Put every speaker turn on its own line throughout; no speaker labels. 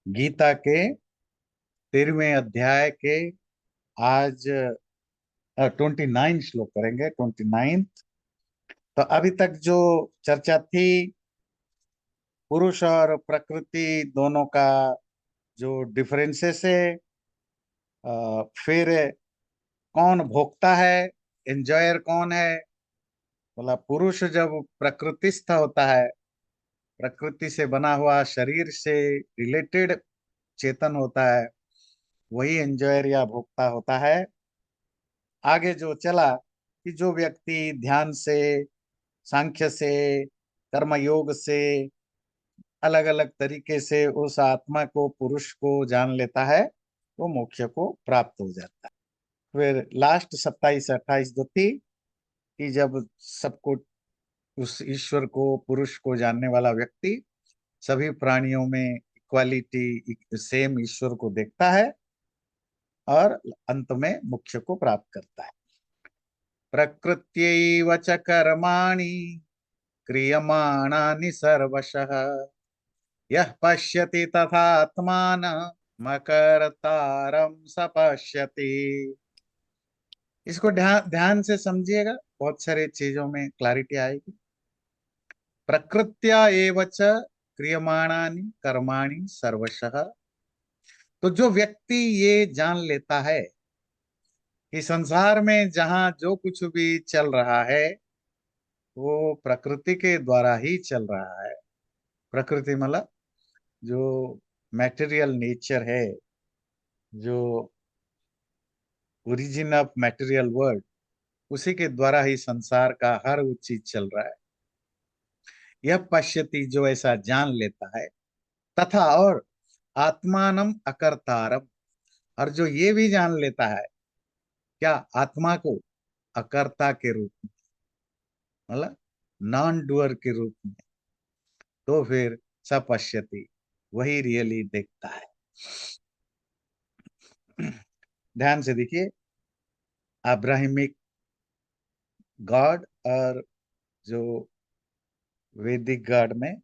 गीता के 13वें अध्याय के आज 29 श्लोक करेंगे, 29। तो अभी तक जो चर्चा थी, पुरुष और प्रकृति दोनों का जो डिफरेंसेस है, फिर कौन भोगता है, एंजॉयर कौन है। बोला पुरुष जब प्रकृतिस्थ होता है, प्रकृति से बना हुआ शरीर से रिलेटेड चेतन होता है, वही एंजॉयर या भोक्ता होता है। आगे जो चला कि जो व्यक्ति ध्यान से, सांख्य से, कर्म योग से, अलग अलग तरीके से उस आत्मा को, पुरुष को जान लेता है, वो मोक्ष को प्राप्त हो जाता है। फिर लास्ट 27-28 जो थी कि जब सबको, उस ईश्वर को, पुरुष को जानने वाला व्यक्ति सभी प्राणियों में इक्वालिटी, सेम ईश्वर को देखता है और अंत में मोक्ष को प्राप्त करता है। प्रकृत्यैव च कर्माणि क्रियमाणानि सर्वशः यः पश्यति तथात्मानमकर्तारं स पश्यति। इसको ध्यान ध्यान से समझिएगा, बहुत सारी चीजों में क्लैरिटी आएगी। प्रकृत्या एव च क्रियमाणानि कर्माणि सर्वशः। तो जो व्यक्ति ये जान लेता है कि संसार में जहां जो कुछ भी चल रहा है वो प्रकृति के द्वारा ही चल रहा है। प्रकृति मतलब जो मैटेरियल नेचर है, जो ओरिजिन ऑफ मैटेरियल वर्ल्ड, उसी के द्वारा ही संसार का हर वो चीज चल रहा है। यह पश्यति, जो ऐसा जान लेता है, तथा और आत्मानम अकर्तारम, और जो ये भी जान लेता है क्या, आत्मा को अकर्ता के रूप में, मतलब नॉन डूअर के रूप में, तो फिर सपश्यति, वही रियली देखता है। ध्यान से देखिए, अब्राहिमिक गॉड और जो वैदिक गॉड में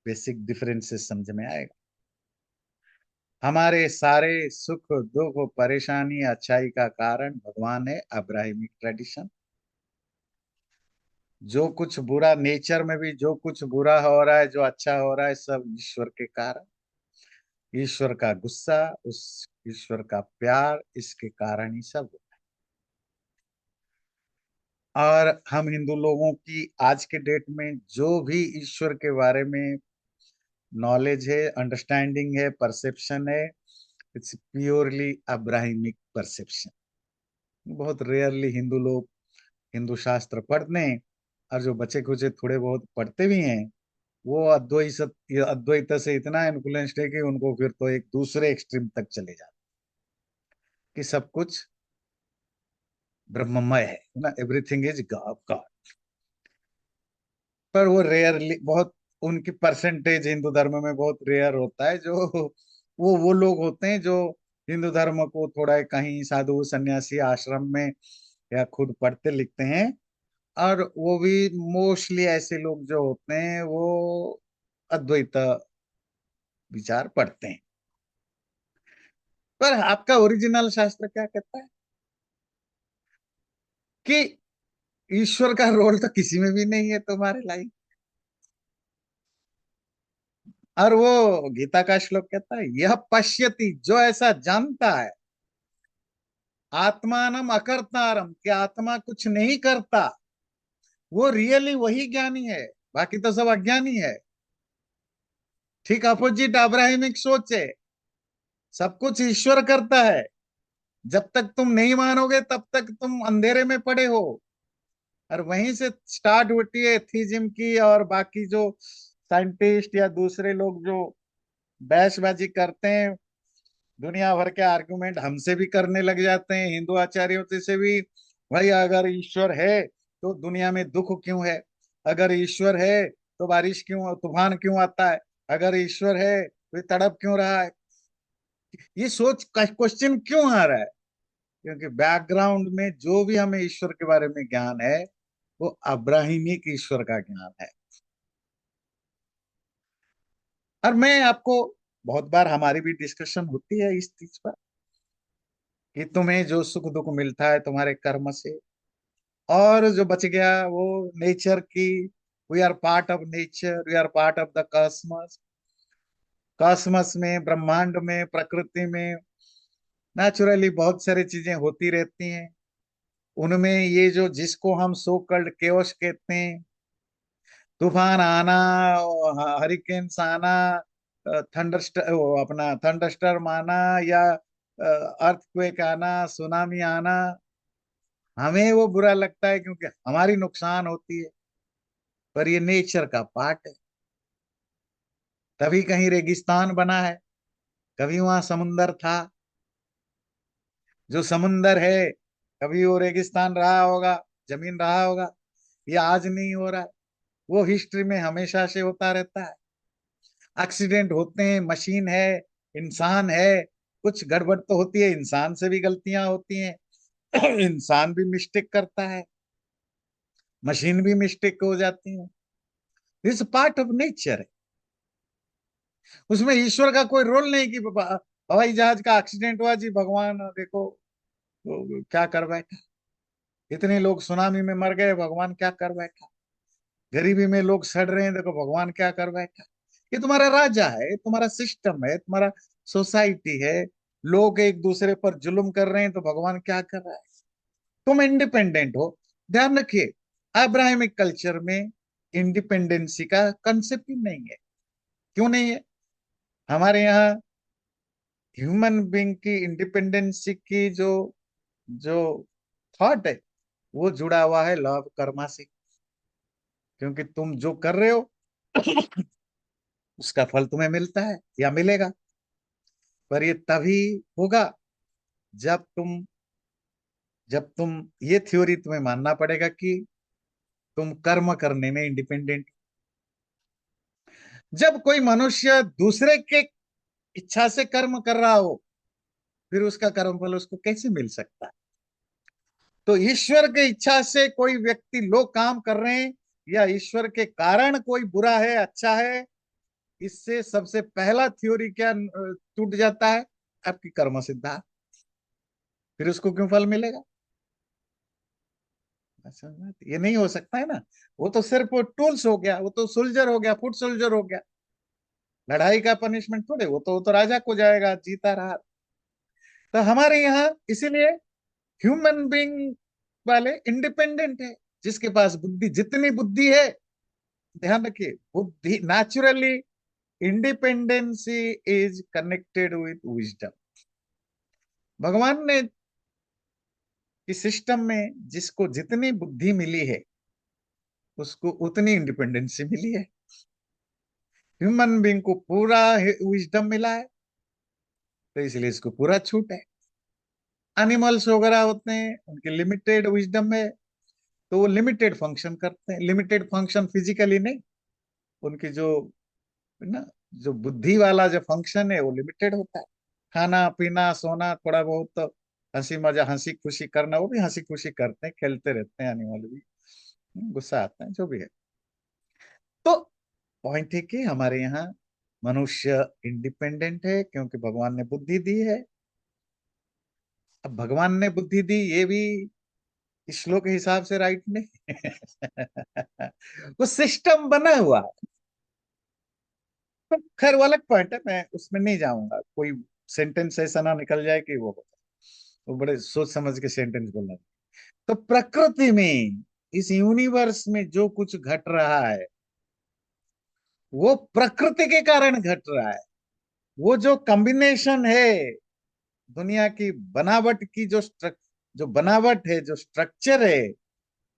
बेसिक डिफरेंसेस समझ में आएगा। हमारे सारे सुख दुख परेशानी अच्छाई का कारण भगवान है, अब्राहिमिक ट्रेडिशन। जो कुछ बुरा नेचर में भी, जो कुछ बुरा हो रहा है, जो अच्छा हो रहा है, सब ईश्वर के कारण। ईश्वर का गुस्सा, उस ईश्वर का प्यार, इसके कारण ही सब। और हम हिंदू लोगों की आज के डेट में जो भी ईश्वर के बारे में नॉलेज है, अंडरस्टैंडिंग है, परसेप्शन है, इट्स प्योरली अब्राहिमिक परसेप्शन। बहुत रेयरली हिंदू लोग हिंदू शास्त्र पढ़ते हैं, और जो बच्चे कुचे थोड़े बहुत पढ़ते भी हैं, वो अद्वैत से इतना इन्फ्लुएंस्ड है कि उनको फिर तो एक दूसरे एक्सट्रीम तक चले जाते कि सब कुछ ब्रह्ममय है ना, एवरीथिंग इज गॉड। पर वो रेयरली, बहुत उनकी परसेंटेज हिंदू धर्म में बहुत रेयर होता है, जो वो लोग होते हैं जो हिंदू धर्म को थोड़ा कहीं साधु सन्यासी आश्रम में या खुद पढ़ते लिखते हैं। और वो भी मोस्टली ऐसे लोग जो होते हैं वो अद्वैत विचार पढ़ते हैं। पर आपका ओरिजिनल शास्त्र क्या कहता है कि ईश्वर का रोल तो किसी में भी नहीं है तुम्हारे लाइफ। और वो गीता का श्लोक कहता है, यह पश्यति, जो ऐसा जानता है, आत्मानम अकर्तारम, कि आत्मा कुछ नहीं करता, वो रियली वही ज्ञानी है, बाकी तो सब अज्ञानी है। ठीक अपोजिट अब्राहमिक सोच है, सब कुछ ईश्वर करता है। जब तक तुम नहीं मानोगे तब तक तुम अंधेरे में पड़े हो। और वहीं से स्टार्ट होती है एथीज्म की, और बाकी जो साइंटिस्ट या दूसरे लोग जो बहसबाजी करते हैं, दुनिया भर के आर्गुमेंट हमसे भी करने लग जाते हैं, हिंदू आचार्यों से भी। भाई अगर ईश्वर है तो दुनिया में दुख क्यों है? अगर ईश्वर है तो बारिश क्यों, तूफान क्यों आता है? अगर ईश्वर है तो ये तड़प क्यों रहा है? ये सोच क्वेश्चन क्यों आ रहा है? क्योंकि बैकग्राउंड में जो भी हमें ईश्वर के बारे में ज्ञान है, वो अब्राहिमिक ईश्वर का ज्ञान है। और मैं आपको बहुत बार हमारी भी डिस्कशन होती है इस चीज पर कि तुम्हें जो सुख दुख मिलता है तुम्हारे कर्म से, और जो बच गया वो नेचर की। We are part of nature, we are part of the cosmos. Cosmos में, ब्रह्मांड में, प्रकृति में नेचुरली बहुत सारी चीजें होती रहती हैं। उनमें ये जो जिसको हम सो कल्ड केओस कहते हैं, तूफान आना, हरिकेन्स आना, थंडर अपना थंडरस्टर्म आना, या अर्थक्वेक आना, सुनामी आना, हमें वो बुरा लगता है क्योंकि हमारी नुकसान होती है। पर ये नेचर का पार्ट है। तभी कहीं रेगिस्तान बना है, कभी वहां समुंदर था। जो समुंदर है कभी वो रेगिस्तान रहा होगा, जमीन रहा होगा। ये आज नहीं हो रहा है, वो हिस्ट्री में हमेशा से होता रहता है। एक्सीडेंट होते हैं, मशीन है, इंसान है, कुछ गड़बड़ तो होती है, इंसान से भी गलतियां होती हैं। इंसान भी मिस्टेक करता है, मशीन भी मिस्टेक हो जाती है। दिस पार्ट ऑफ नेचर है। उसमें ईश्वर का कोई रोल नहीं कि हवाई जहाज का एक्सीडेंट हुआ जी, भगवान देखो वो क्या कर बैठा। इतने लोग सुनामी में मर गए, भगवान क्या कर बैठा। गरीबी में लोग सड़ रहे हैं, देखो भगवान क्या कर बैठा। ये तुम्हारा राजा है, तुम्हारा सिस्टम है, तुम्हारा सोसाइटी है। लोग एक दूसरे पर जुल्म कर रहे हैं तो भगवान क्या कर रहा है। तुम इंडिपेंडेंट हो। ध्यान रखिए, अब्राहमिक कल्चर में इंडिपेंडेंसी का कंसेप्ट ही नहीं है। क्यों नहीं है? हमारे यहाँ ह्यूमन बीइंग की इंडिपेंडेंसी की जो जो थॉट है, वो जुड़ा हुआ है लव कर्मा से। क्योंकि तुम जो कर रहे हो उसका फल तुम्हें मिलता है या मिलेगा। पर ये तभी होगा जब तुम ये थ्योरी तुम्हें मानना पड़ेगा कि तुम कर्म करने में इंडिपेंडेंट। जब कोई मनुष्य दूसरे के इच्छा से कर्म कर रहा हो, फिर उसका कर्म फल उसको कैसे मिल सकता है? तो ईश्वर के इच्छा से कोई व्यक्ति, लोग काम कर रहे हैं, या ईश्वर के कारण कोई बुरा है अच्छा है, इससे सबसे पहला थ्योरी क्या टूट जाता है? आपकी कर्म सिद्धांत। फिर उसको क्यों फल मिलेगा? ऐसा बात ये नहीं हो सकता है ना। वो तो सिर्फ वो टूल्स हो गया, वो तो सोल्जर हो गया, फुट सोल्जर हो गया। लड़ाई का पनिशमेंट थोड़े, वो तो राजा को जाएगा, जीता रहा। तो हमारे यहाँ इसीलिए ह्यूमन बीइंग वाले इंडिपेंडेंट है। जिसके पास बुद्धि, जितनी बुद्धि है, ध्यान रखिए, बुद्धि naturally, independency is connected with wisdom. भगवान ने इस सिस्टम में जिसको जितनी बुद्धि मिली है उसको उतनी इंडिपेंडेंसी मिली है। ह्यूमन बीइंग को पूरा विजडम मिला है, तो इसलिए इसको पूरा छूट है। एनिमल्स वगैरह होते हैं, उनके लिमिटेड विजडम है, तो वो लिमिटेड फंक्शन करते हैं। लिमिटेड फंक्शन फिजिकली नहीं, उनकी जो ना, जो बुद्धि वाला जो फंक्शन है वो लिमिटेड होता है। खाना पीना सोना, थोड़ा बहुत तो हंसी मजा, हंसी खुशी करना, वो भी हंसी खुशी करते हैं, खेलते रहते हैं एनिमल भी। गुस्सा आता है, जो भी है। तो पॉइंट है कि हमारे यहाँ मनुष्य इंडिपेंडेंट है क्योंकि भगवान ने बुद्धि दी है। अब भगवान ने बुद्धि दी, ये भी श्लोक के हिसाब से राइट नहीं। वो सिस्टम बना हुआ है। तो खैर वो अलग पॉइंट है, मैं उसमें नहीं जाऊंगा। कोई सेंटेंस ऐसा ना निकल जाए कि वो बड़े सोच समझ के सेंटेंस बोलना। तो प्रकृति में, इस यूनिवर्स में जो कुछ घट रहा है वो प्रकृति के कारण घट रहा है। वो जो कॉम्बिनेशन है दुनिया की बनावट की, जो बनावट है, जो स्ट्रक्चर है,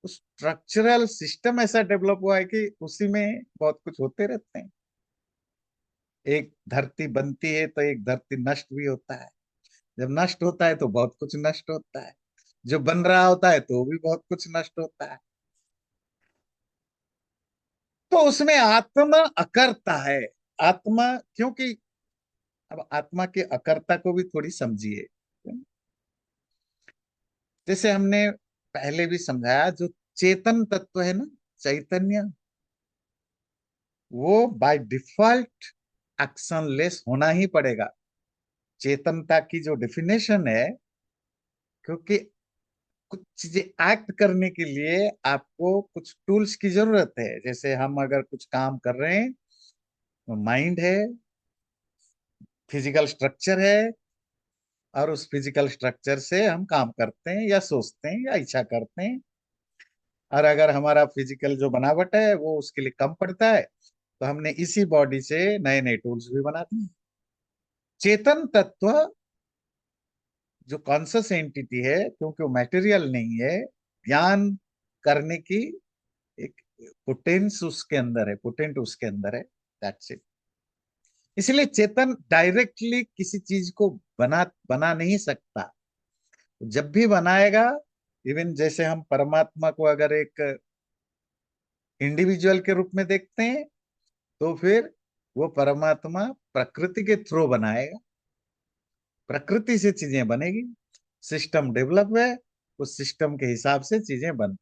उस स्ट्रक्चरल सिस्टम ऐसा डेवलप हुआ है कि उसी में बहुत कुछ होते रहते हैं। एक धरती बनती है तो एक धरती नष्ट भी होता है। जब नष्ट होता है तो बहुत कुछ नष्ट होता है। जो बन रहा होता है तो वो भी बहुत कुछ नष्ट होता है। तो उसमें आत्मा अकर्ता है। आत्मा, क्योंकि अब आत्मा की अकर्ता को भी थोड़ी समझिए। जैसे हमने पहले भी समझाया, जो चेतन तत्व है ना, चैतन्य, वो बाय डिफॉल्ट एक्शनलेस होना ही पड़ेगा। चेतनता की जो डेफिनेशन है, क्योंकि कुछ चीजें एक्ट करने के लिए आपको कुछ टूल्स की जरूरत है। जैसे हम अगर कुछ काम कर रहे हैं, तो माइंड है, फिजिकल स्ट्रक्चर है, और उस फिजिकल स्ट्रक्चर से हम काम करते हैं या सोचते हैं या इच्छा करते हैं। और अगर हमारा फिजिकल जो बनावट है वो उसके लिए कम पड़ता है, तो हमने इसी बॉडी से नए नए टूल्स भी बना दिए। चेतन तत्व जो कॉन्शस एंटिटी है, क्योंकि वो मटेरियल नहीं है, ज्ञान करने की एक पोटेंस उसके अंदर है, पोटेंट उसके अंदर है। That's it. इसलिए चेतन डायरेक्टली किसी चीज को बना बना नहीं सकता। जब भी बनाएगा, इवन जैसे हम परमात्मा को अगर एक इंडिविजुअल के रूप में देखते हैं, तो फिर वो परमात्मा प्रकृति के थ्रू बनाएगा, प्रकृति से चीजें बनेगी। सिस्टम डेवलप है, उस सिस्टम के हिसाब से चीजें बन।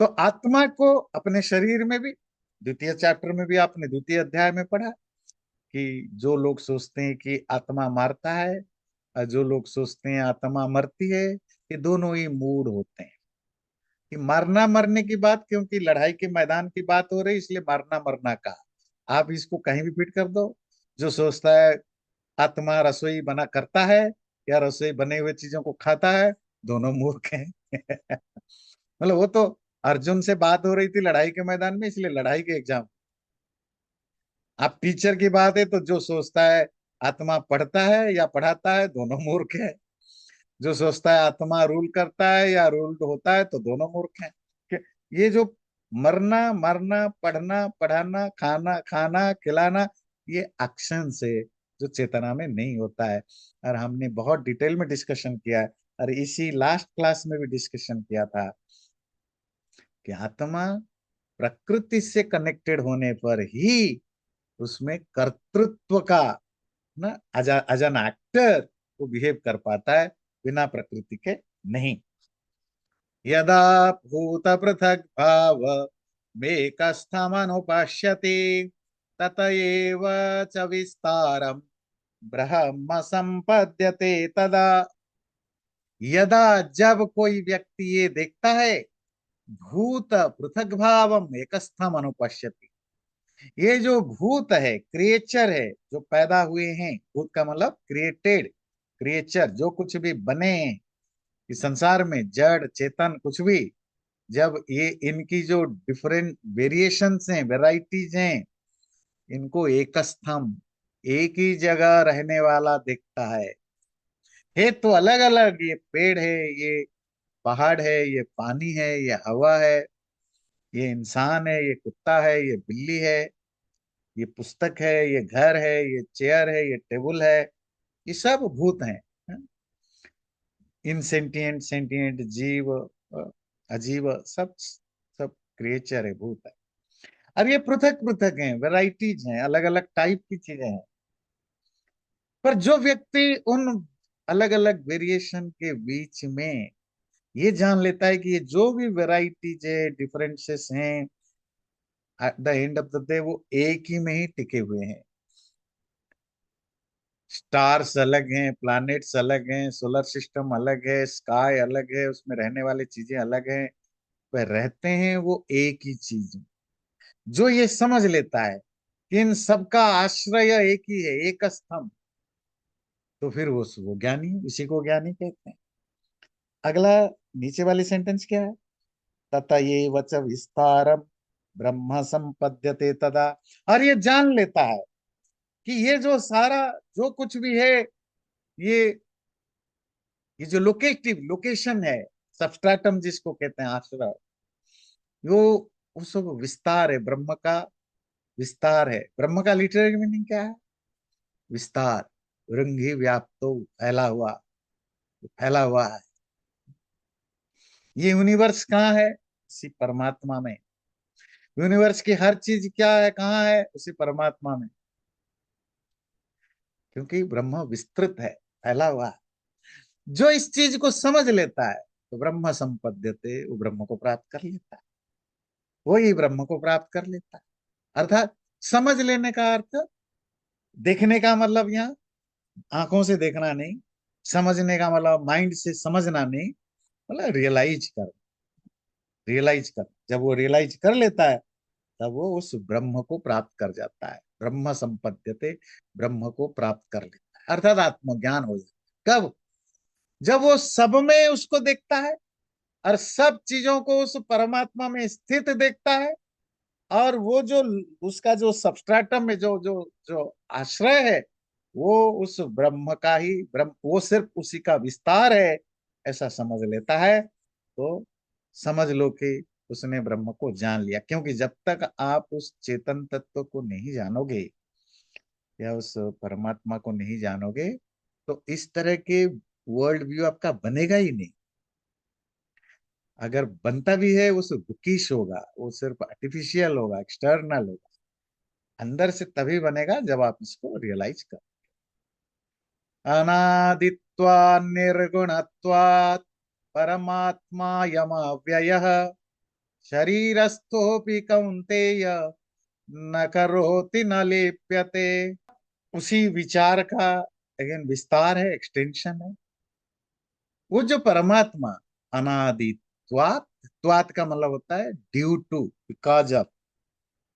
तो आत्मा को अपने शरीर में भी, द्वितीय चैप्टर में भी आपने द्वितीय अध्याय में पढ़ा कि जो लोग सोचते हैं कि आत्मा मारता है और जो लोग सोचते हैं आत्मा मरती है, ये दोनों ही मूड होते हैं। कि मारना मरने की बात, क्योंकि लड़ाई के मैदान की बात हो रही, इसलिए मारना मरना का आप इसको कहीं भी फिट कर दो। जो सोचता है आत्मा रसोई बना करता है या रसोई बने हुए चीजों को खाता है, दोनों मूर्ख हैं। मतलब वो तो अर्जुन से बात हो रही थी लड़ाई के मैदान में, इसलिए लड़ाई के एग्जाम। आप टीचर की बात है तो जो सोचता है आत्मा पढ़ता है या पढ़ाता है, दोनों मूर्ख है। जो सोचता है आत्मा रूल करता है या रूल्ड होता है, तो दोनों मूर्ख हैं। ये जो मरना मरना, पढ़ना पढ़ाना, खाना खाना, खिलाना, ये एक्शन से जो चेतना में नहीं होता है। और हमने बहुत डिटेल में डिस्कशन किया है, और इसी लास्ट क्लास में भी डिस्कशन किया था कि आत्मा प्रकृति से कनेक्टेड होने पर ही उसमें कर्तृत्व का ना, एज एन एक्टर वो बिहेव कर पाता है, बिना प्रकृति के नहीं। यदा भूत पृथक भाव मेकस्थमनुपश्यति तत एव च विस्तारम ब्रह्म संपद्यते तदा। यदा जब कोई व्यक्ति ये देखता है, भूत पृथक भावम एकस्थम अनुपश्यति, ये जो भूत है, क्रिएचर है, जो पैदा हुए हैं, भूत का मतलब क्रिएटेड, क्रिएचर जो कुछ भी बने इस संसार में, जड़ चेतन कुछ भी, जब ये इनकी जो डिफरेंट वेरिएशंस हैं, वेराइटीज हैं, इनको एकस्थम, एक ही जगह रहने वाला दिखता है तो अलग अलग, ये पेड़ है, ये पहाड़ है, ये पानी है, ये हवा है, ये इंसान है, ये कुत्ता है, ये बिल्ली है, ये पुस्तक है, ये घर है, ये चेयर है, ये टेबल है, ये सब भूत हैं। इनसेंटिएंट, सेंटिएंट, जीव, अजीव, सब सब क्रिएचर है, भूत है। और ये पृथक पृथक हैं, वेराइटीज हैं, अलग अलग टाइप की चीजें हैं। पर जो व्यक्ति उन अलग अलग वेरिएशन के बीच में ये जान लेता है कि ये जो भी वेराइटीज है, डिफरेंसेस हैं, at the end of the day वो एक ही में ही टिके हुए हैं। स्टार्स अलग हैं, प्लैनेट्स अलग हैं, सोलर सिस्टम अलग है, स्काई अलग है, उसमें रहने वाली चीजें अलग हैं, वह रहते हैं वो एक ही चीज में। जो ये समझ लेता है कि इन सबका आश्रय एक ही है, एक स्तंभ, तो फिर वो ज्ञानी है, इसी को ज्ञानी कहते हैं। अगला नीचे वाली सेंटेंस क्या है? तत ये वच विस्तारम ब्रह्म संपद्यते तदा। और ये जान लेता है कि ये जो सारा जो कुछ भी है, ये ये जो लोकेटिव लोकेशन है, सबस्ट्रेटम जिसको कहते हैं, आश्रय, वो उस विस्तार है, ब्रह्म का विस्तार है। ब्रह्म का लिटरेरी मीनिंग क्या है? विस्तार, रंगी व्याप्तो, फैला हुआ है। ये यूनिवर्स कहाँ है? उसी परमात्मा में। यूनिवर्स की हर चीज क्या है, कहाँ है? उसी परमात्मा में। क्योंकि ब्रह्म विस्तृत है, फैला हुआ है। जो इस चीज को समझ लेता है, तो ब्रह्म संपद्यते, वो ब्रह्म को प्राप्त कर लेता है, वही ब्रह्म को प्राप्त कर लेता है। अर्थात समझ लेने का अर्थ, देखने का मतलब यहाँ आंखों से देखना नहीं, समझने का मतलब माइंड से समझना नहीं, मतलब रियलाइज कर, जब वो रियलाइज कर लेता है तब वो उस ब्रह्म को प्राप्त कर जाता है। ब्रह्म संपद्यते, ब्रह्म को प्राप्त कर लेता है, अर्थात आत्मज्ञान हो जाता है। कब? जब वो सब में उसको देखता है और सब चीजों को उस परमात्मा में स्थित देखता है, और वो जो उसका जो सबस्ट्रेटम में जो जो जो आश्रय है, वो उस ब्रह्म का ही ब्रह्म, वो सिर्फ उसी का विस्तार है, ऐसा समझ लेता है, तो समझ लो कि उसने ब्रह्म को जान लिया। क्योंकि जब तक आप उस चेतन तत्व को नहीं जानोगे या उस परमात्मा को नहीं जानोगे, तो इस तरह के वर्ल्ड व्यू आपका बनेगा ही नहीं। अगर बनता भी है वो सिर्फ बुकिश होगा, वो सिर्फ आर्टिफिशियल होगा, एक्सटर्नल होगा। अंदर से तभी बनेगा जब आप इसको रियलाइज कर। अनादित्वा निर्गुणत्वात् परमात्मा यम व्यय शरीरस्थोपि कौन्तेय न करोति न लिप्यते। उसी विचार का अगेन विस्तार है, एक्सटेंशन है। वो जो परमात्मा अनादित्वात्, त्वात् का मतलब होता है ड्यू टू, बिकॉज ऑफ,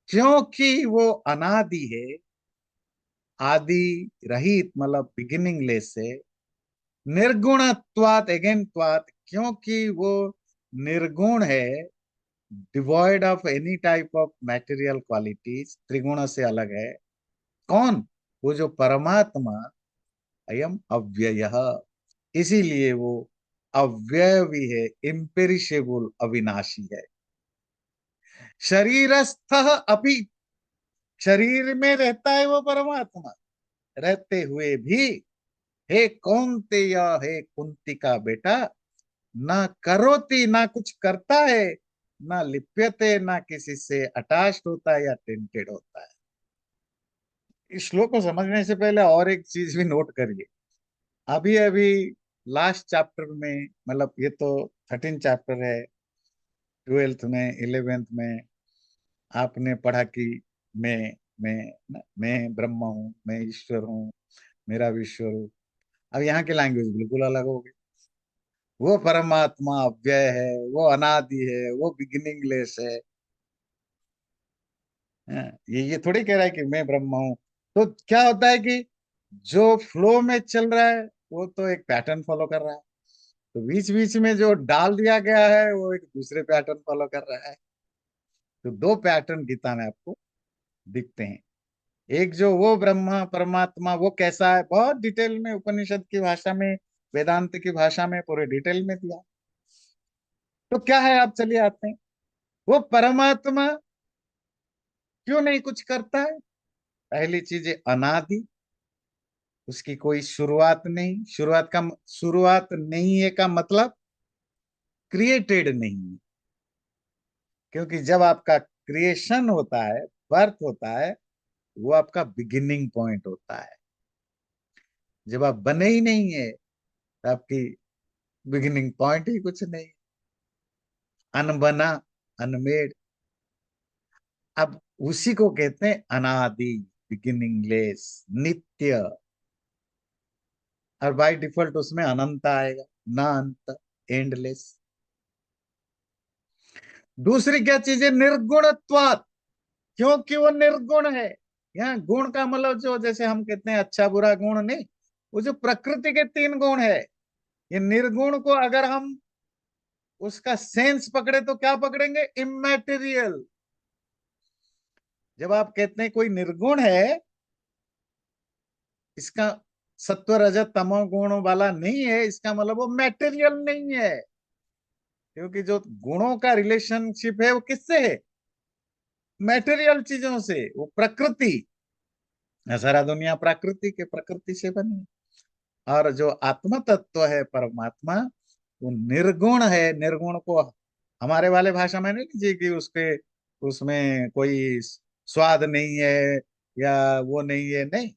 क्योंकि वो अनादि है, आदि रहित मतलब बिगिनिंगलेस है। निर्गुणत्वात्, अगेन त्वात्, क्योंकि वो निर्गुण है, devoid of any type of material qualities, त्रिगुण से अलग है। कौन? वो जो परमात्मा, अयम अव्यय, इसीलिए वो अव्यय भी है, इम्पेरिशेबल, अविनाशी है। शरीरस्थ अपि, शरीर में रहता है वो परमात्मा, रहते हुए भी हे कौन्तेय, हे कुंती का बेटा, ना करोति, ना कुछ करता है, ना लिप्यते, ना किसी से अटैच्ड होता है या टेंटेड होता है। इस श्लोक को समझने से पहले और एक चीज भी नोट करिए। अभी अभी लास्ट चैप्टर में, मतलब ये तो 13 चैप्टर है, 12th में, 11th में आपने पढ़ा कि मैं मैं ब्रह्म हूँ, मैं ईश्वर हूँ, मेरा विश्वर हूँ। अब यहाँ की लैंग्वेज बिल्कुल अलग हो गई। वो परमात्मा अव्यय है, वो अनादि है, वो बिगिनिंगलेस है। हाँ, ये थोड़ी कह रहा है कि मैं ब्रह्म हूं। तो क्या होता है कि जो फ्लो में चल रहा है वो तो एक पैटर्न फॉलो कर रहा है, तो बीच बीच में जो डाल दिया गया है वो एक दूसरे पैटर्न फॉलो कर रहा है। तो दो पैटर्न गीता में आपको दिखते हैं। एक जो वो ब्रह्मा परमात्मा, वो कैसा है, बहुत डिटेल में उपनिषद की भाषा में, वेदांत की भाषा में पूरे डिटेल में दिया। तो क्या है, आप चलिए आते हैं। वो परमात्मा क्यों नहीं कुछ करता है? पहली चीज है अनादि, उसकी कोई शुरुआत नहीं। शुरुआत नहीं है का मतलब क्रिएटेड नहीं है। क्योंकि जब आपका क्रिएशन होता है, बर्थ होता है, वो आपका बिगिनिंग पॉइंट होता है। जब आप बने ही नहीं है तो आपकी बिगिनिंग पॉइंट ही कुछ नहीं। अनबना, अनमेड। अब उसी को कहते हैं अनादि, बिगिनिंगलेस, नित्य। और बाय डिफॉल्ट उसमें अनंत आएगा, ना अंत, एंडलेस। दूसरी क्या चीज है? निर्गुणत्वात्, क्योंकि वो निर्गुण है। यहाँ गुण का मतलब जो, जैसे हम कहते हैं अच्छा बुरा गुण नहीं, वो जो प्रकृति के 3 गुण है, ये निर्गुण को अगर हम उसका सेंस पकड़े तो क्या पकड़ेंगे? इमैटेरियल। जब आप कहते हैं कोई निर्गुण है, इसका सत्व रजत तमो गुण वाला नहीं है, इसका मतलब वो मैटेरियल नहीं है। क्योंकि जो गुणों का रिलेशनशिप है वो किससे है? मैटेरियल चीजों से, वो प्रकृति। सारा दुनिया प्रकृति के, प्रकृति से बनी है। और जो आत्म तत्व है परमात्मा, वो निर्गुण है। निर्गुण को हमारे वाले भाषा में नहीं लीजिए कि उसके, उसमें कोई स्वाद नहीं है या वो नहीं है, नहीं।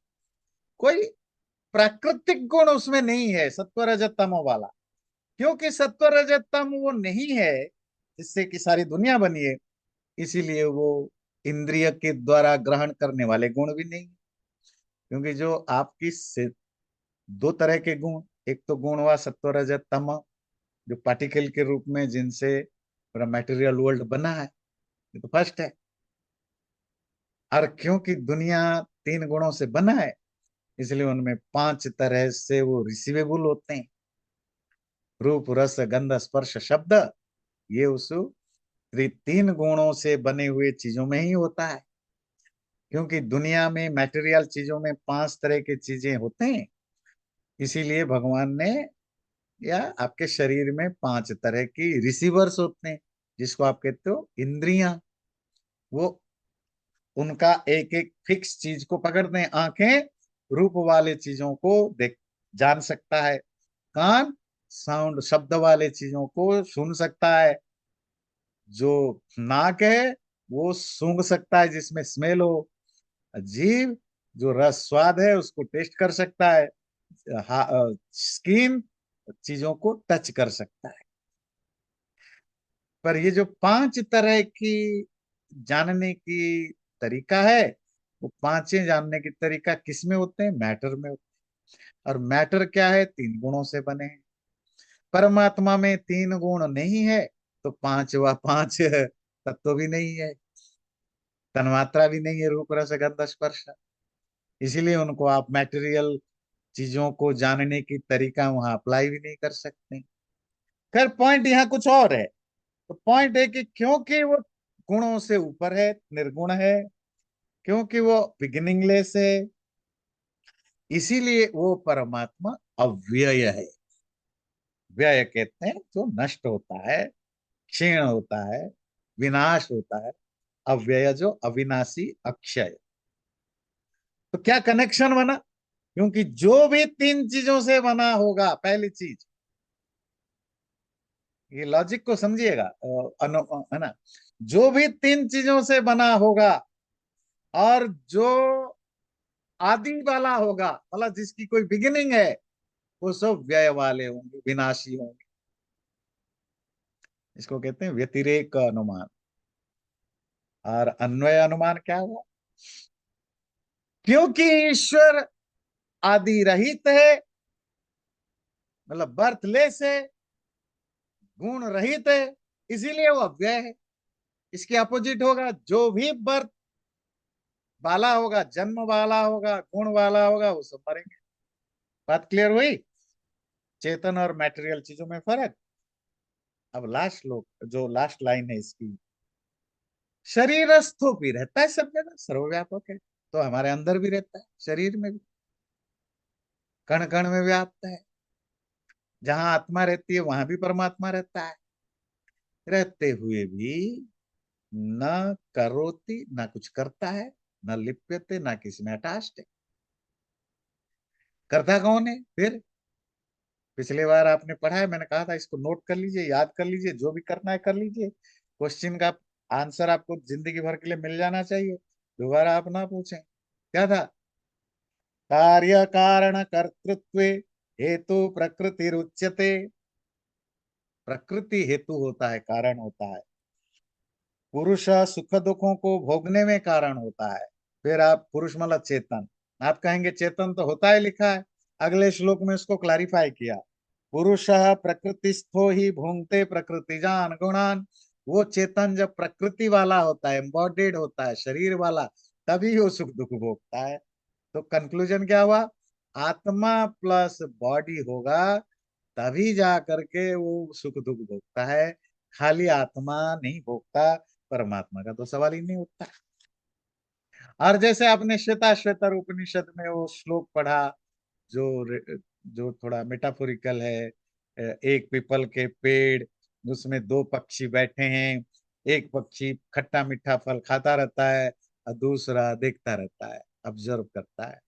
कोई प्राकृतिक गुण उसमें नहीं है सत्व रजत तमो वाला। क्योंकि सत्व रजत तम वो नहीं है जिससे कि सारी दुनिया बनी है, इसीलिए वो इंद्रिय के द्वारा ग्रहण करने वाले गुण भी नहीं। क्योंकि जो आपकी दो तरह के गुण, एक तो गुण हुआ सत्व रजत तम, जो पार्टिकल के रूप में जिनसे पूरा मटेरियल वर्ल्ड बना है, ये तो फर्स्ट है। और क्योंकि दुनिया तीन गुणों से बना है, इसलिए उनमें पांच तरह से वो रिसीवेबल होते हैं। रूप रस गंध स्पर्श शब्द, ये उस तीन गुणों से बने हुए चीजों में ही होता है। क्योंकि दुनिया में मटेरियल चीजों में पांच तरह की चीजें होते हैं, इसीलिए भगवान ने, या आपके शरीर में पांच तरह की रिसीवर्स होते हैं, जिसको आप कहते हो इंद्रियां। वो उनका एक एक फिक्स चीज को पकड़ते हैं। आंखें रूप वाले चीजों को देख जान सकता है, कान साउंड शब्द वाले चीजों को सुन सकता है, जो नाक है वो सूंघ सकता है जिसमें स्मेल हो, जीभ जो रस स्वाद है उसको टेस्ट कर सकता है, स्किन चीजों को टच कर सकता है। पर ये जो पांच तरह की जानने की तरीका है, वो पांचें जानने की तरीका किस में होते हैं? मैटर में होते हैं। और मैटर क्या है? तीन गुणों से बने हैं। परमात्मा में तीन गुण नहीं है, तो पांच व पांच तत्व भी नहीं है, तन्मात्रा भी नहीं है, रूप रस गंध स्पर्श। इसीलिए उनको आप मैटेरियल चीजों को जानने की तरीका वहां अप्लाई भी नहीं कर सकते। खैर पॉइंट यहाँ कुछ और है। तो पॉइंट है कि क्योंकि वो गुणों से ऊपर है, निर्गुण है, क्योंकि वो बिगिनिंगलेस है, इसीलिए वो परमात्मा अव्यय है। व्यय कहते हैं जो नष्ट होता है, क्षीण होता है, विनाश होता है। अव्यय जो अविनाशी अक्षय। तो क्या कनेक्शन बना? क्योंकि जो भी तीन चीजों से बना होगा, पहली चीज, ये लॉजिक को समझिएगा, है ना, जो भी तीन चीजों से बना होगा और जो आदि वाला होगा, मतलब जिसकी कोई बिगिनिंग है, वो सब व्यय वाले होंगे, विनाशी होंगे। इसको कहते हैं व्यतिरेक अनुमान। और अन्वय अनुमान क्या हुआ? क्योंकि ईश्वर आदि रहित है, मतलब बर्थलेस है, गुण रहित है, इसीलिए वो अव्यय है। इसके अपोजिट होगा, जो भी बर्थ वाला होगा, जन्म वाला होगा, गुण वाला होगा, वो सब मरेंगे। बात क्लियर हुई? चेतन और मैटेरियल चीजों में फर्क। अब लास्ट लोग जो लास्ट लाइन है इसकी, शरीरस्थो भी रहता है सब जगह, सर्वव्यापक है, तो हमारे अंदर भी रहता है, शरीर में भी, कण कण में व्याप्त है। जहां आत्मा रहती है वहां भी परमात्मा रहता है। रहते हुए भी न करोति, ना कुछ करता है, न लिप्यते, ना किसी में अटैच्ड है। करता कौन है फिर? पिछले बार आपने पढ़ा है, मैंने कहा था इसको नोट कर लीजिए, याद कर लीजिए, जो भी करना है कर लीजिए। क्वेश्चन का आंसर आपको जिंदगी भर के लिए मिल जाना चाहिए, दोबारा आप ना पूछें। क्या था? कार्य कारण कर्तृत्व हेतु प्रकृति रुच्यते। प्रकृति हेतु होता है, कारण होता है। पुरुष सुख दुखों को भोगने में कारण होता है। फिर आप पुरुष मतलब चेतन, आप कहेंगे चेतन तो होता है लिखा है, अगले श्लोक में उसको क्लैरिफाई किया। पुरुष प्रकृतिस्थो ही भूंगते प्रकृतिजान गुणान। वो चेतन जब प्रकृति वाला होता है, एम्बॉडीड होता है, शरीर वाला, तभी वो सुख दुख भोगता है। तो कंक्लूजन क्या हुआ? आत्मा प्लस बॉडी होगा, तभी जा करके वो सुख दुख भोगता है। खाली आत्मा नहीं भोगता, परमात्मा का तो सवाल ही नहीं उठता। और जैसे आपने श्वेता श्वेतर उपनिषद में वो श्लोक पढ़ा, जो जो थोड़ा मेटाफोरिकल है, एक पीपल के पेड़, उसमें दो पक्षी बैठे हैं, एक पक्षी खट्टा मीठा फल खाता रहता है और दूसरा देखता रहता है, ऑब्जर्व करता है।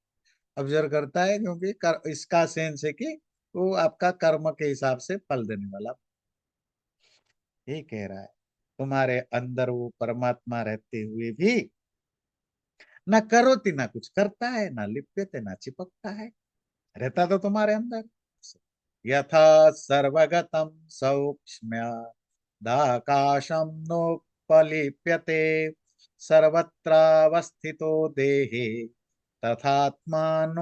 ऑब्जर्व करता है क्योंकि इसका सेंस है कि वो आपका कर्म के हिसाब से फल देने वाला। ये कह रहा है तुम्हारे अंदर वो परमात्मा रहते हुए भी ना करोति, ना कुछ करता है, ना लिप्यते, ना चिपकता है, रहता तो तुम्हारे अंदर। यथा सर्वगतम सौक्ष्म्य दाकाशम नोपलिप्यते सर्वत्रावस्थितो देहे तथात्मानोपलिप्यते।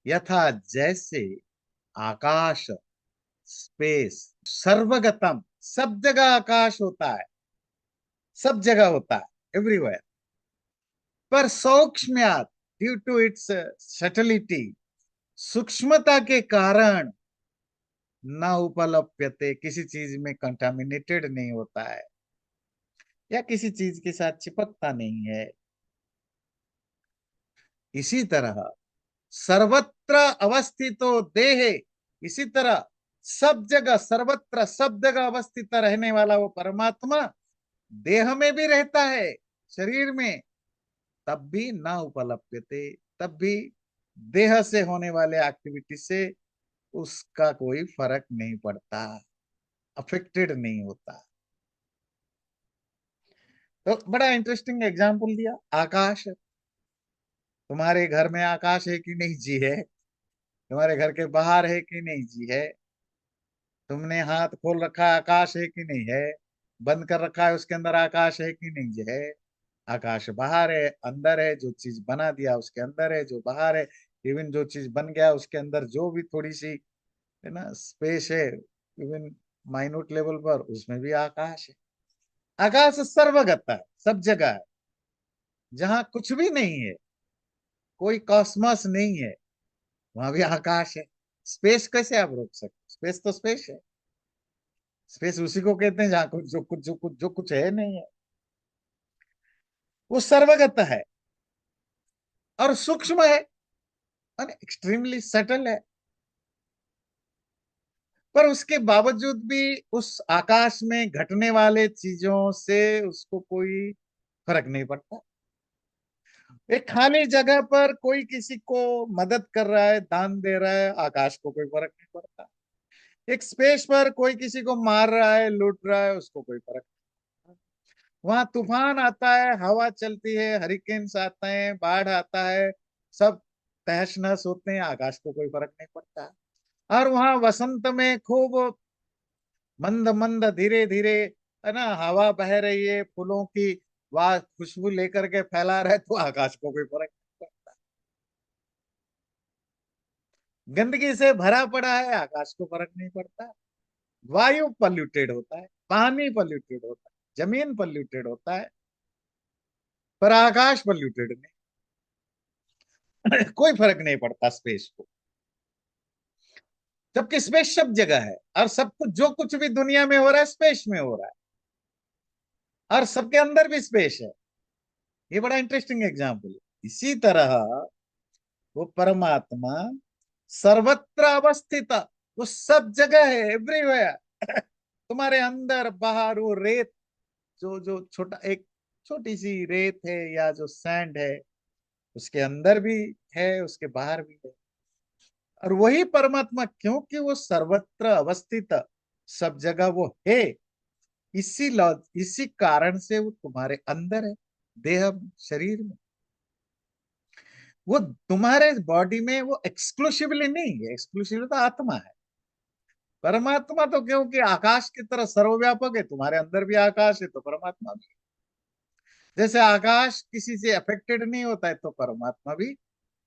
यथा, जैसे आकाश, स्पेस, सर्वगतम, सब जगह आकाश होता है, सब जगह होता है, एवरीवेयर। पर सौक्ष्म्यात्, ड्यू टू इट्स सटलिटी, सूक्ष्मता के कारण, न उपलप्यते, किसी चीज में कंटामिनेटेड नहीं होता है या किसी चीज के साथ चिपकता नहीं है। इसी तरह सर्वत्र अवस्थितो देहे, इसी तरह सब जगह, सर्वत्र, सब जगह अवस्थित रहने वाला वो परमात्मा देह में भी रहता है, शरीर में, तब भी ना उपलप्यते, तब भी देह से होने वाले एक्टिविटी से उसका कोई फर्क नहीं पड़ता, अफेक्टेड नहीं होता। तो बड़ा इंटरेस्टिंग एग्जाम्पल दिया, आकाश। तुम्हारे घर में आकाश है कि नहीं जी है? तुम्हारे घर के बाहर है कि नहीं जी है? तुमने हाथ खोल रखा है, आकाश है कि नहीं है? बंद कर रखा है, उसके अंदर आकाश है कि नहीं जी है? आकाश बाहर है, अंदर है, जो चीज बना दिया उसके अंदर है, जो बाहर है, इवन जो चीज बन गया उसके अंदर जो भी थोड़ी सी है ना स्पेस है, इवन माइन्यूट लेवल पर, उसमें भी आकाश है। आकाश सर्वगत है, सब जगह है, जहां कुछ भी नहीं है, कोई कॉस्मोस नहीं है, वहां भी आकाश है। स्पेस कैसे आप रोक सकते? स्पेस तो स्पेस है। स्पेस उसी को कहते हैं जहां कुछ, जो कुछ है नहीं है। वो सर्वगत है और सूक्ष्म है और एक्सट्रीमली सटल है। पर उसके बावजूद भी उस आकाश में घटने वाले चीजों से उसको कोई फर्क नहीं पड़ता। एक खाली जगह पर कोई किसी को मदद कर रहा है, दान दे रहा है, आकाश को कोई फर्क नहीं पड़ता। एक स्पेस पर कोई किसी को मार रहा है, लूट रहा है, उसको कोई फर्क नहीं। वहां तूफान आता है, हवा चलती है, हरिकेन्स आते हैं, बाढ़ आता है, सब तहस नहस होते हैं, आकाश को कोई फर्क नहीं पड़ता। और वहां वसंत में खूब मंद मंद, धीरे धीरे, है ना, हवा बह रही है, फूलों की वाह खुशबू लेकर के फैला रहे, तो आकाश को कोई फर्क नहीं पड़ता। गंदगी से भरा पड़ा है, आकाश को फर्क नहीं पड़ता। वायु पॉल्यूटेड होता है, पानी पॉल्यूटेड होता है, जमीन पॉल्यूटेड होता है, पर आकाश पॉल्यूटेड नहीं। कोई फर्क नहीं पड़ता स्पेस को। जबकि स्पेस सब जगह है, और सब कुछ, जो कुछ भी दुनिया में हो रहा है, स्पेस में हो रहा है, और सबके अंदर भी स्पेस है। ये बड़ा इंटरेस्टिंग एग्जाम्पल है। इसी तरह वो परमात्मा सर्वत्र अवस्थित, वो सब जगह है, एवरीवेयर। तुम्हारे अंदर बाहर, वो रेत, जो जो छोटा एक छोटी सी रेत है या जो सैंड है, उसके अंदर भी है, उसके बाहर भी है। और वही परमात्मा, क्योंकि वो सर्वत्र अवस्थित, सब जगह वो है, इसी कारण से वो तुम्हारे अंदर है, देह में, शरीर में। वो तुम्हारे बॉडी में वो एक्सक्लूसिवली नहीं है, एक्सक्लूसिवली तो आत्मा है। परमात्मा तो क्योंकि आकाश की तरह सर्वव्यापक है, तुम्हारे अंदर भी आकाश है, तो परमात्मा भी। जैसे आकाश किसी से अफेक्टेड नहीं होता है, तो परमात्मा भी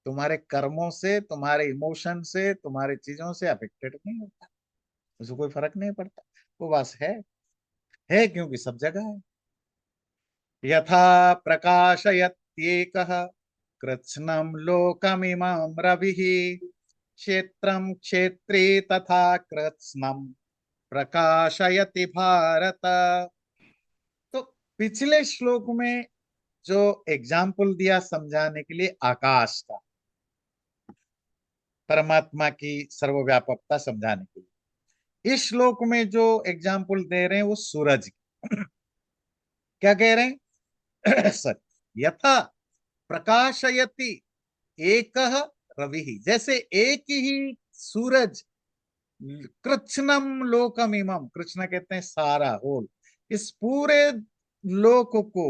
तुम्हारे कर्मों से, तुम्हारे इमोशन से, तुम्हारे चीजों से अफेक्टेड नहीं होता। उसको कोई फर्क नहीं पड़ता। वो बस है क्योंकि सब जगह है। यथा प्रकाशयत्येकः कृत्स्नं लोकमिमं रविः, क्षेत्रं क्षेत्री तथा कृत्स्नं प्रकाशयति भारत। तो पिछले श्लोक में जो एग्जाम्पल दिया समझाने के लिए आकाश का, परमात्मा की सर्वव्यापकता समझाने के लिए, इस श्लोक में जो एग्जाम्पल दे रहे हैं वो सूरज की। क्या कह रहे हैं? सर, यथा प्रकाशयति एक रवि, जैसे एक ही सूरज कृत्स्नम लोकम इमम, कृष्ण कहते हैं सारा होल, इस पूरे लोक को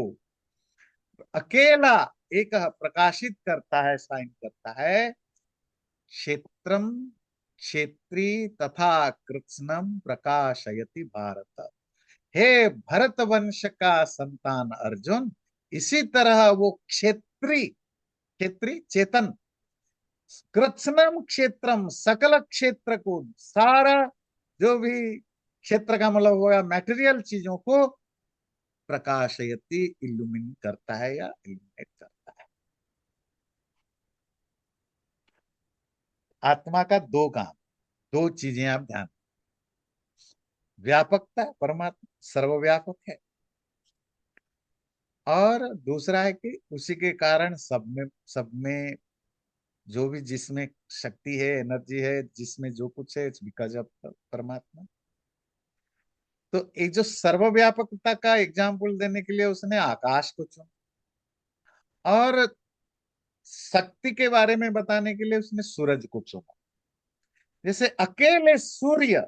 अकेला एक प्रकाशित करता है, साइन करता है। क्षेत्रम क्षेत्री तथा कृत्स्नम प्रकाशयति भारत, हे भरत वंश का संतान अर्जुन, इसी तरह वो क्षेत्री, क्षेत्री चेतन, कृत्स्नम क्षेत्रम, सकल क्षेत्र को, सारा जो भी क्षेत्र का मतलब होगा मैटेरियल चीजों को, प्रकाशयति, इल्यूमिन करता है या इल्यूमिनेट करता है। आत्मा का दो काम, दो चीजें आप ध्यान, व्यापकता, परमात्मा सर्वव्यापक है, और दूसरा है कि उसी के कारण सब में जो भी जिसमें शक्ति है, एनर्जी है, जिसमें जो कुछ है, इट्स बिकॉज ऑफ परमात्मा। तो एक जो सर्वव्यापकता का एग्जाम्पल देने के लिए उसने आकाश को चुना, और शक्ति के बारे में बताने के लिए उसने सूरज को चुना। जैसे अकेले सूर्य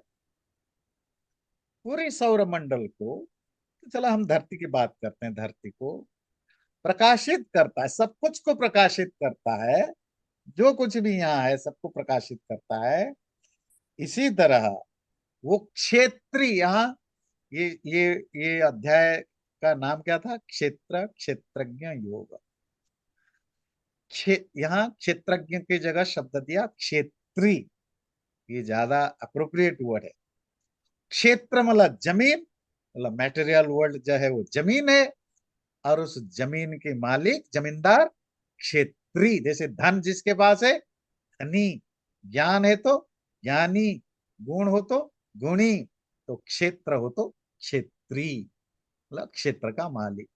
पूरे सौर मंडल को, तो चलो हम धरती की बात करते हैं, धरती को प्रकाशित करता है, सब कुछ को प्रकाशित करता है, जो कुछ भी यहाँ है सबको प्रकाशित करता है। इसी तरह वो क्षेत्री, यहाँ ये अध्याय का नाम क्या था? क्षेत्र क्षेत्रज्ञ योग। यहाँ क्षेत्रज्ञ की जगह शब्द दिया क्षेत्री, ये ज्यादा अप्रोप्रिएट वर्ड है। क्षेत्र मतलब जमीन, मतलब मैटेरियल वर्ल्ड जो है वो जमीन है, और उस जमीन के मालिक जमींदार क्षेत्री। जैसे धन जिसके पास है धनी, ज्ञान है तो ज्ञानी, गुण हो तो गुणी, तो क्षेत्र हो तो क्षेत्री, मतलब क्षेत्र का मालिक।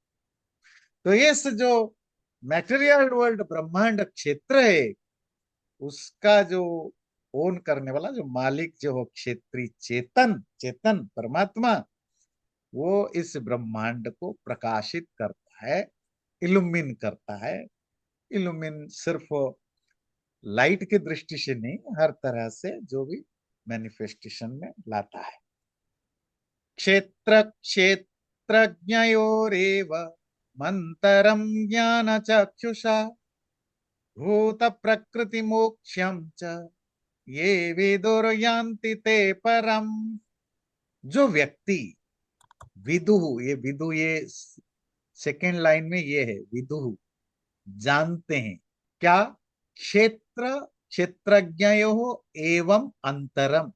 तो ये जो मैटेरियल वर्ल्ड ब्रह्मांड क्षेत्र है, उसका जो ओन करने वाला, जो मालिक जो हो क्षेत्री चेतन, चेतन परमात्मा, वो इस ब्रह्मांड को प्रकाशित करता है, इल्यूमिन करता है। इल्यूमिन सिर्फ लाइट की दृष्टि से नहीं, हर तरह से जो भी मैनिफेस्टेशन में लाता है। क्षेत्र क्षेत्रज्ञयोरेव मंतरम ज्ञान चक्षुषा भूत प्रकृति मोक्षम च ये विदुर्यान्ति ते परम। जो व्यक्ति विदुहु, ये विदु, ये सेकेंड लाइन में ये है विदुहु, जानते हैं क्या? क्षेत्र क्षेत्रज्ञयो एवं अंतरम,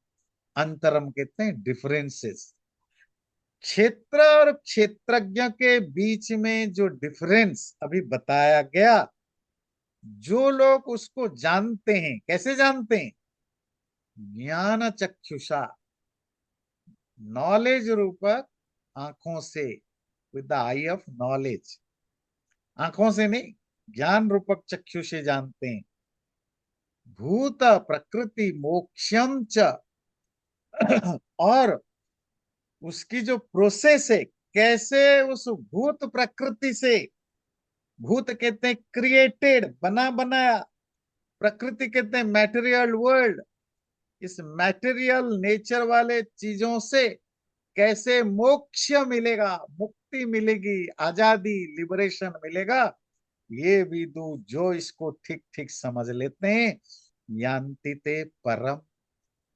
अंतरम कहते हैं डिफरेंसेस। क्षेत्र और क्षेत्रज्ञ के बीच में जो डिफरेंस अभी बताया गया, जो लोग उसको जानते हैं, कैसे जानते हैं? ज्ञान चक्षुषा, नॉलेज रूपक आंखों से, with the I of knowledge, आंखों से नहीं, ज्ञान रूपक चक्षु से जानते हैं। भूत प्रकृति मोक्षम च, और उसकी जो प्रोसेस है, कैसे उस भूत प्रकृति से, भूत कहते हैं क्रिएटेड, बना बनाया, प्रकृति कहते हैं मैटेरियल वर्ल्ड, इस मैटेरियल नेचर वाले चीजों से कैसे मोक्ष मिलेगा, मुक्ति मिलेगी, आजादी, लिबरेशन मिलेगा, ये विदु जो इसको ठीक ठीक समझ लेते हैं, यान्ति ते परम,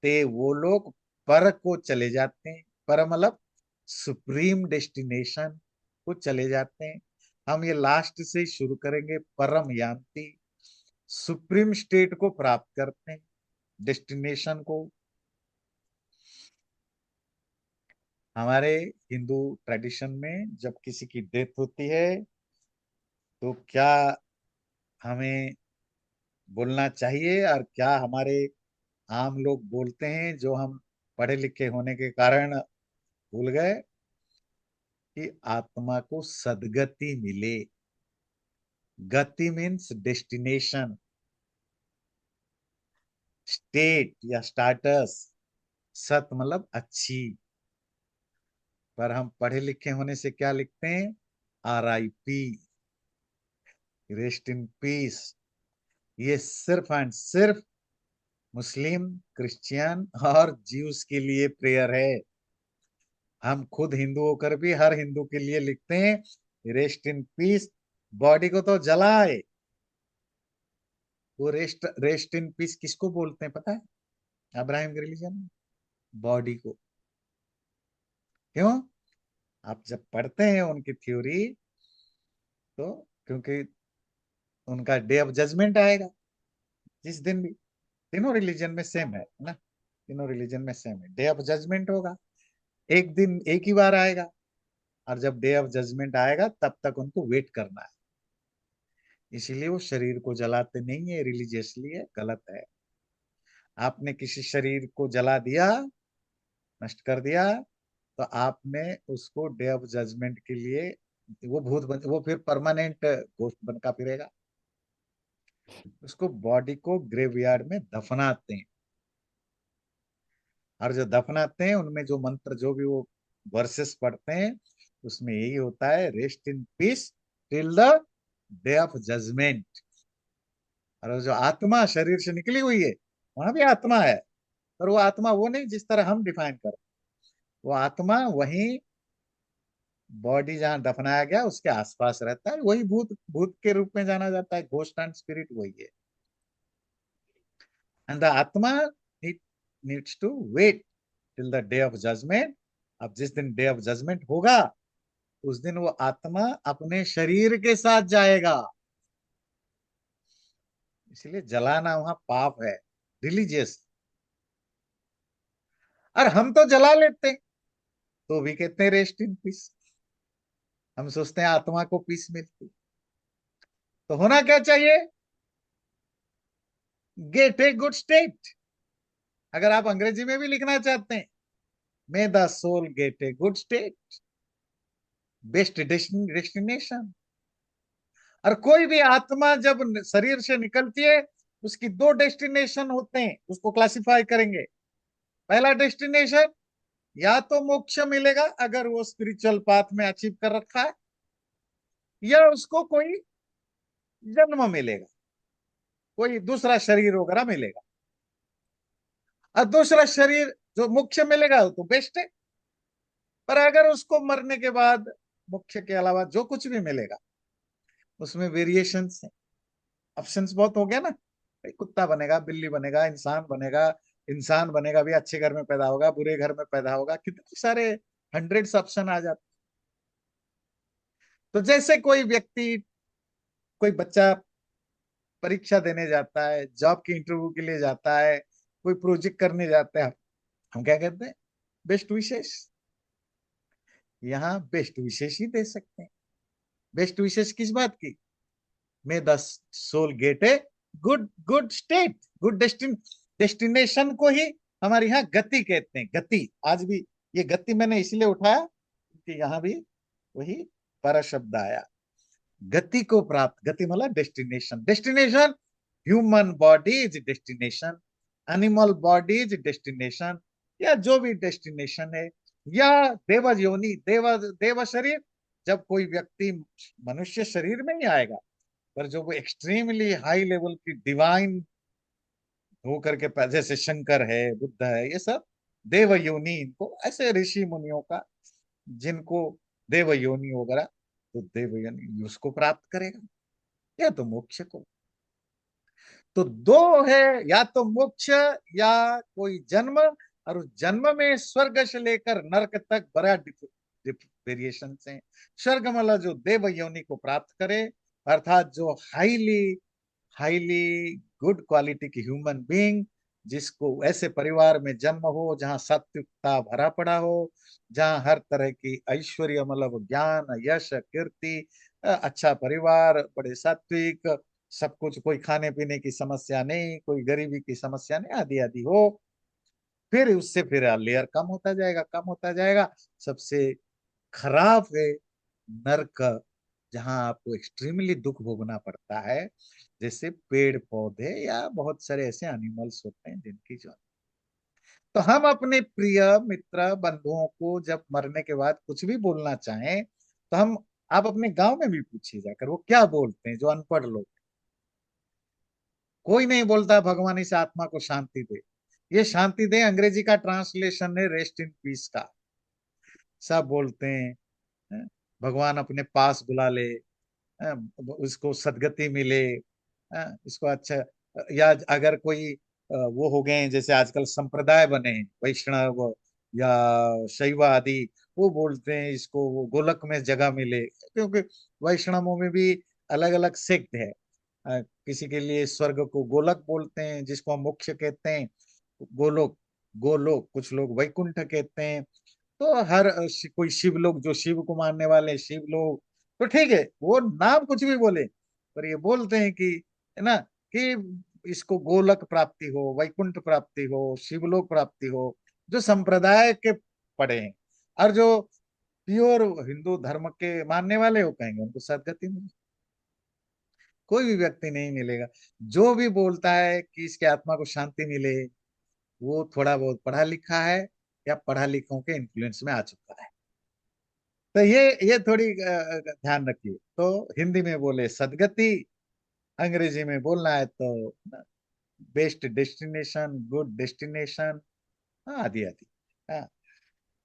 ते वो लोग पर को चले जाते हैं। पर मतलब सुप्रीम डेस्टिनेशन को चले जाते हैं। हम ये लास्ट से शुरू करेंगे, परम यान्ति, सुप्रीम स्टेट को प्राप्त करते हैं, डेस्टिनेशन को। हमारे हिंदू ट्रेडिशन में जब किसी की डेथ होती है, तो क्या हमें बोलना चाहिए, और क्या हमारे आम लोग बोलते हैं जो हम पढ़े लिखे होने के कारण भूल गए? कि आत्मा को सदगति मिले। गति मीन्स डेस्टिनेशन, स्टेट या स्टाटस, सत मतलब अच्छी। पर हम पढ़े लिखे होने से क्या लिखते हैं? RIP, rest in piece. ये सिर्फ एंड सिर्फ मुस्लिम, क्रिश्चियन और ज्यूस के लिए प्रेयर है। हम खुद हिंदू होकर भी हर हिंदू के लिए लिखते हैं रेस्ट इन पीस। बॉडी को तो जलाए, वो रेस्ट इन पीस किसको बोलते हैं पता है? अब्राहम के रिलीजन में बॉडी को। क्यों? आप जब पढ़ते हैं उनकी थ्योरी, तो क्योंकि उनका डे ऑफ जजमेंट आएगा जिस दिन भी, तीनों रिलीजन में सेम है ना, तीनों रिलीजन में सेम है, डे ऑफ जजमेंट होगा, एक दिन एक ही बार आएगा। और जब डे ऑफ जजमेंट आएगा तब तक उनको वेट करना है। इसीलिए वो शरीर को जलाते नहीं है, रिलीजियसली है, गलत है। आपने किसी शरीर को जला दिया, नष्ट कर दिया, तो आपने उसको डे ऑफ जजमेंट के लिए, वो वो फिर परमानेंट घोस्ट बनका फिरेगा। उसको बॉडी को ग्रेवयार्ड में दफनाते हैं, और जो दफनाते हैं उनमें जो मंत्र, जो भी वो वर्सेस पढ़ते हैं, उसमें यही होता है, rest in peace till the day of judgement. और जो आत्मा शरीर से निकली हुई है, वहां भी आत्मा है, पर वो आत्मा वो नहीं जिस तरह हम डिफाइन कर, वो आत्मा वही बॉडी जहां दफनाया गया उसके आसपास रहता है, वही भूत, भूत के रूप में जाना जाता है, घोस्ट एंड स्पिरिट वही है। And the atma needs to wait till the day of judgement. अब जिस दिन डे ऑफ जजमेंट होगा, उस दिन वो आत्मा अपने शरीर के साथ जाएगा। इसलिए जलाना वहां पाप है, रिलीजियस। और हम तो जला लेते हैं, तो भी कहते हैं रेस्ट इन पीस। हम सोचते हैं आत्मा को पीस मिलती, तो होना क्या चाहिए? Get a good state. अगर आप अंग्रेजी में भी लिखना चाहते हैं, may the soul get a good state, best destination. और कोई भी आत्मा जब शरीर से निकलती है, उसकी दो डेस्टिनेशन होते हैं, उसको क्लासिफाई करेंगे। पहला डेस्टिनेशन, या तो मोक्ष मिलेगा अगर वो स्पिरिचुअल पाथ में अचीव कर रखा है, या उसको कोई जन्म मिलेगा, कोई दूसरा शरीर वगैरह मिलेगा। और दूसरा शरीर जो मोक्ष मिलेगा वो तो बेस्ट है, पर अगर उसको मरने के बाद मोक्ष के अलावा जो कुछ भी मिलेगा, उसमें वेरिएशंस है, ऑप्शंस बहुत हो गया ना। भाई कुत्ता बनेगा, बिल्ली बनेगा, इंसान बनेगा, इंसान बनेगा भी अच्छे घर में पैदा होगा, बुरे घर में पैदा होगा, कितने सारे हंड्रेड्स ऑप्शन आ जाते। तो जैसे कोई व्यक्ति, कोई बच्चा परीक्षा देने जाता है, जॉब की इंटरव्यू के लिए जाता है, कोई प्रोजेक्ट करने जाता है, हम क्या कहते हैं? बेस्ट विशेष। यहाँ बेस्ट विशेष ही दे सकते हैं। बेस्ट विशेष किस बात की? May the soul get a good good state, good destination को ही हमारे यहाँ गति कहते हैं, गति। आज भी ये गति मैंने इसलिए उठाया कि यहाँ भी वही पर शब्द आया, गति को प्राप्त, गति मतलब destination. Destination, human body is destination, animal body is destination, या जो भी डेस्टिनेशन है, या देव योनि, देव शरीर। जब कोई व्यक्ति मनुष्य शरीर में ही आएगा, पर जो वो एक्सट्रीमली हाई लेवल की डिवाइन हो करके जैसे शंकर है, बुद्ध है, ये सब देव योनि, इनको ऐसे ऋषि मुनियों का, जिनको देव योनि वगैरह, तो देव योनि उसको प्राप्त करेगा, या तो मोक्ष को। तो दो है, या तो मोक्ष या कोई जन्म। और उस जन्म में स्वर्ग से लेकर नरक तक बड़ा वेरिएशन है। स्वर्ग मतलब जो देव योनि को प्राप्त करे, अर्थात जो हाईली हाईली गुड क्वालिटी की ह्यूमन बीइंग, जिसको ऐसे परिवार में जन्म हो जहाँ सात्विकता भरा पड़ा हो, जहाँ हर तरह की ऐश्वर्य मतलब ज्ञान, यश, कीर्ति, अच्छा परिवार, बड़े सात्विक, सब कुछ, कोई खाने पीने की समस्या नहीं, कोई गरीबी की समस्या नहीं, आदि आदि हो। फिर उससे फिर लेयर कम होता जाएगा, कम होता जाएगा। सबसे खराब है नर्क, जहां आपको एक्सट्रीमली दुख भोगना पड़ता है, जैसे पेड़ पौधे या बहुत सारे ऐसे एनिमल्स होते हैं जिनकी जो, तो हम अपने प्रिय मित्र बंधुओं को जब मरने के बाद कुछ भी बोलना चाहें, तो हम, आप अपने गांव में भी पूछिए जाकर वो क्या बोलते हैं, जो अनपढ़ लोग। कोई नहीं बोलता भगवान इस आत्मा को शांति दे। ये शांति दे अंग्रेजी का ट्रांसलेशन है रेस्ट इन पीस का। सब बोलते हैं, हैं? भगवान अपने पास बुला ले, हैं? उसको सदगति मिले, हैं? इसको अच्छा, या अगर कोई वो हो गए हैं, जैसे आजकल संप्रदाय बने हैं, वैष्णव, या शैव आदि, वो बोलते हैं इसको वो गोलक में जगह मिले, क्योंकि वैष्णवों में भी अलग अलग सेक्ट है। किसी के लिए स्वर्ग को गोलक बोलते हैं, जिसको हम मुख्य कहते हैं, गोलोक, गोलोक, कुछ लोग वैकुंठ कहते हैं। तो हर कोई शिव लोग, जो शिव को मानने वाले शिव लोग, तो ठीक है, वो नाम कुछ भी बोले, पर ये बोलते हैं कि, है ना, कि इसको गोलक प्राप्ति हो, वैकुंठ प्राप्ति हो, शिवलोक प्राप्ति हो, जो संप्रदाय के पढ़े हैं। और जो प्योर हिंदू धर्म के मानने वाले हो, कहेंगे उनको सदगति मिले। कोई भी व्यक्ति नहीं मिलेगा जो भी बोलता है कि इसके आत्मा को शांति मिले, वो थोड़ा बहुत पढ़ा लिखा है, या पढ़ा लिखों के इन्फ्लुएंस में आ चुका है। तो ये थोड़ी ध्यान रखिए। तो हिंदी में बोले सदगति, अंग्रेजी में बोलना है तो बेस्ट डेस्टिनेशन, गुड डेस्टिनेशन, आदि आदि। हाँ,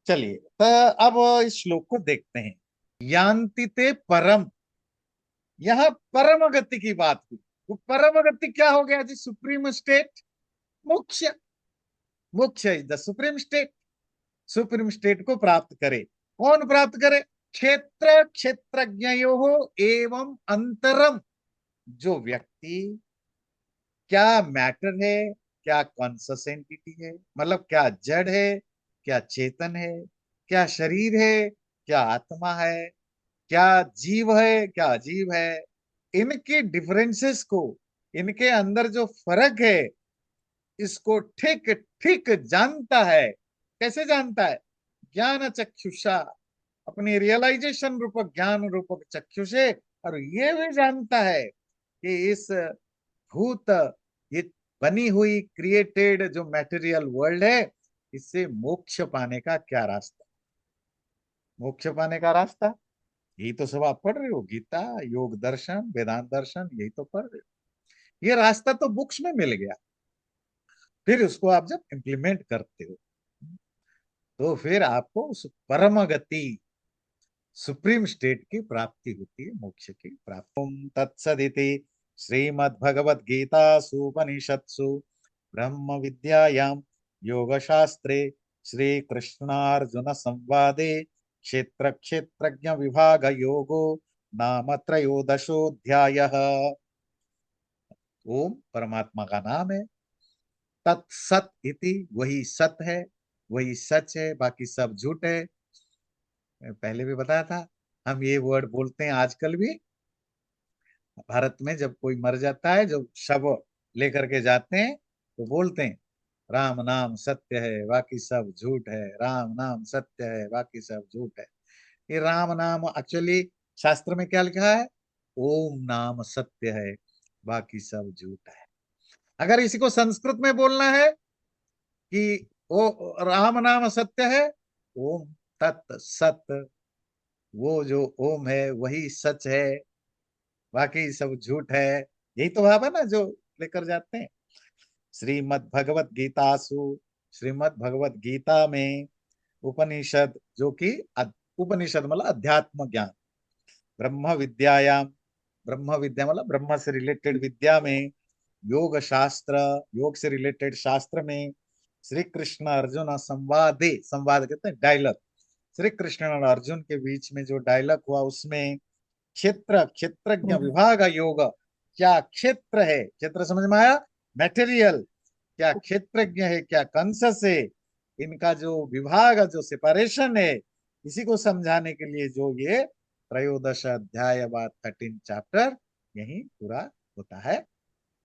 चलिए, तो अब इस श्लोक को देखते हैं। यान्ति ते परम, यहां परम गति की बात हुई। वो परम गति क्या हो गया जी? सुप्रीम स्टेट, मोक्ष। मोक्ष is the supreme state. Supreme state को प्राप्त करे। कौन प्राप्त करे? क्षेत्र क्षेत्रज्ञयो एवं अंतरम। जो व्यक्ति, क्या मैटर है, क्या कॉन्शस एंटिटी है, मतलब क्या जड़ है, क्या चेतन है, क्या शरीर है, क्या आत्मा है, क्या जीव है, क्या अजीव है, इनके डिफरेंसेस को, इनके अंदर जो फर्क है, इसको ठीक ठीक जानता है। कैसे जानता है? ज्ञान चक्षुषा, अपनी रियलाइजेशन रूपक ज्ञान रूपक चक्षु से। और ये भी जानता है कि इस भूत, ये बनी हुई क्रिएटेड जो मटेरियल वर्ल्ड है, इससे मोक्ष पाने का क्या रास्ता। मोक्ष पाने का रास्ता, यही तो सब आप पढ़ रहे हो, गीता, योग दर्शन, वेदांत दर्शन, यही तो पढ़ रहे हो। ये रास्ता तो बुक्स में मिल गया, फिर उसको आप जब इम्प्लीमेंट करते हो, तो फिर आपको उस परम गति, सुप्रीम स्टेट की प्राप्ति होती है, मोक्ष की प्राप्ति। ओम तत्सदिति श्रीमद्भगवद गीतासु उपनिषत्सु ब्रह्म विद्यायां योग शास्त्रे श्री कृष्णार्जुन संवादे क्षेत्र क्षेत्रज्ञ विभाग योगो नाम त्रयोदशोऽध्यायः। ओम परमात्मा का नाम है। तत्सत इति, वही सत है, वही सच है, बाकी सब झूठ है। मैं पहले भी बताया था, हम ये वर्ड बोलते हैं आजकल भी। भारत में जब कोई मर जाता है, जब शव लेकर के जाते हैं, तो बोलते हैं राम नाम सत्य है, बाकी सब झूठ है, राम नाम सत्य है, बाकी सब झूठ है। ये राम नाम एक्चुअली शास्त्र में क्या लिखा है? ओम नाम सत्य है, बाकी सब झूठ है। अगर इसी को संस्कृत में बोलना है कि ओ राम नाम सत्य है, ओम तत् सत, वो जो ओम है वही सच है, बाकी सब झूठ है। यही तो भाव है ना जो लेकर जाते हैं। श्रीमद् भगवत गीतासु, श्रीमद् भगवत गीता में उपनिषद, जो कि उपनिषद मतलब अध्यात्म ज्ञान, ब्रह्म विद्यायाम, ब्रह्म विद्या मतलब ब्रह्म से रिलेटेड विद्या में, योग शास्त्र, योग से रिलेटेड शास्त्र में, श्री कृष्ण अर्जुन संवादे, संवाद कहते हैं डायलॉग, श्री कृष्ण और अर्जुन के बीच में जो डायलॉग हुआ, उसमें क्षेत्र क्षेत्रज्ञ विभाग योग, क्या क्षेत्र है, क्षेत्र समझ में आया, मटेरियल, क्या क्षेत्रज्ञ है, क्या कंसस है, इनका जो विभाग, जो सेपरेशन है, इसी को समझाने के लिए जो ये त्रयोदश अध्याय, 13 चैप्टर यही पूरा होता है।